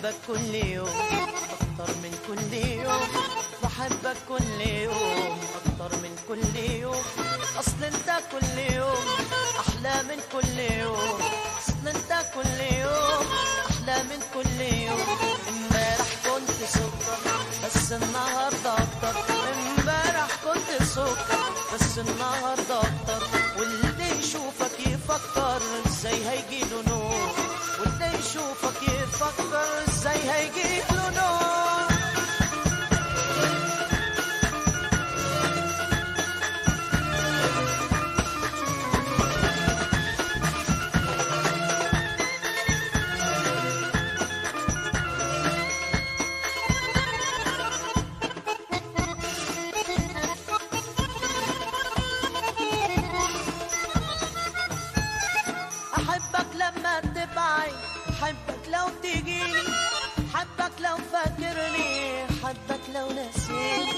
بحبك كل يوم أكتر من كل يوم، بحبك كل يوم أكتر من كل يوم. أصل أنت كل يوم أحلى من كل يوم، أصل أنت كل يوم أحلى من كل يوم. امبارح كنت سكر بس النهارده أكتر، امبارح كنت سكر بس النهارده أكتر. واللي يشوفك يفكر ازاي هيجيله نور، واللي يشوفك يفكر ازاي هيجيله نور. أحبك لما تبعد، أحبك لو تجيني، أحبك لو فاكرني، أحبك لو نسيني.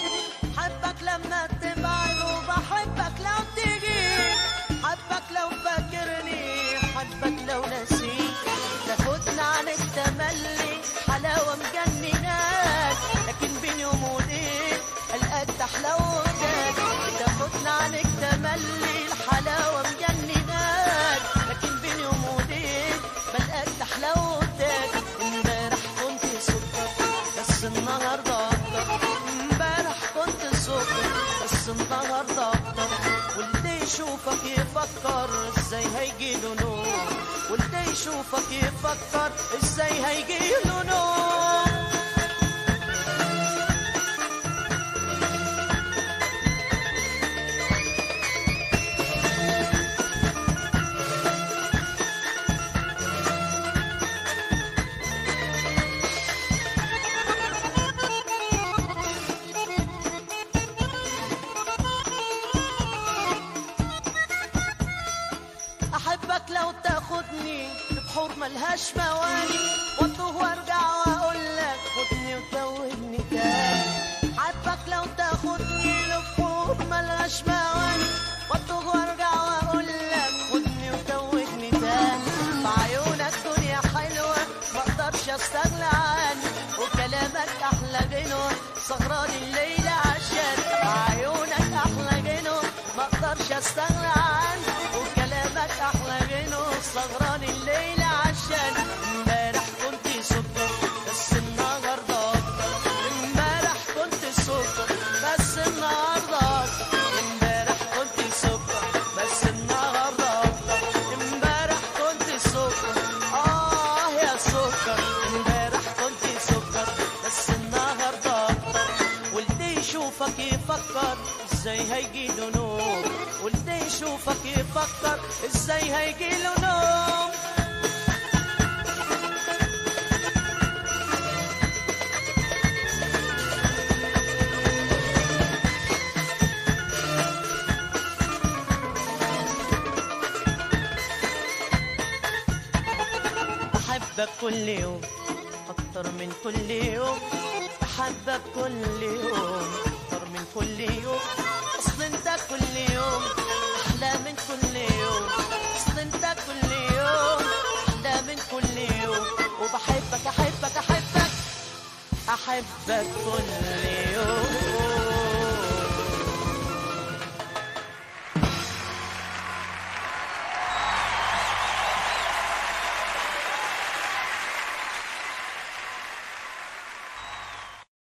أحبك لما تبعد وبحبك لو تجيني، أحبك لو فاكرني، أحبك لو نسيني. تاخدنا عن التملي حلاوة مجنناك، لكن بين يوم وليل القد حلاوتك. تاخدنا عن التملي الحلاوة مجنناك، لكن بين يوم وليل بلقت حلاوتك. امبارح كنت سكر بس النهارده اكتر، امبارح كنت سكر بس النهارده اكتر. واللي يشوفك يفكر ازاي هيجيله نور، واللي يشوفك يفكر ازاي هيجيله نور. أحبك لو تاخدني لبحور ملهاش مواني، واتوه وارجع واقولك خدني وتوهني تاني. أحبك لو تاخدني لبحور ملهاش مواني، واتوه وارجع واقولك خدني وتوهني تاني. بعيونك دنيا حلوة مقدرش استغنى عنك، وكلامك أحلى غنوة سهران الليل عشان. بعيونك أحلى غنوة مقدرش استغنى عنك، وكلامك أحلى غنوة سهران الليل عشان. امبارح كنت سكر بس النهارده أكتر، امبارح كنت سكر بس النهارده أكتر. امبارح كنت سكر بس النهارده أكتر، امبارح كنت سكر يا سكر. امبارح كنت سكر بس النهارده أكتر. واللي يشوفك يفكر ازاي هيجيله نور، واللي يشوفك يفكر ازاي هيجيله نور. بحبك كل يوم أكتر من كل يوم، بحبك كل يوم أكتر من كل يوم. أصل أنت كل يوم أحلى من كل يوم، أصل أنت كل يوم أحلى من كل يوم. وبحبك أحبك أحبك أحبك كل يوم.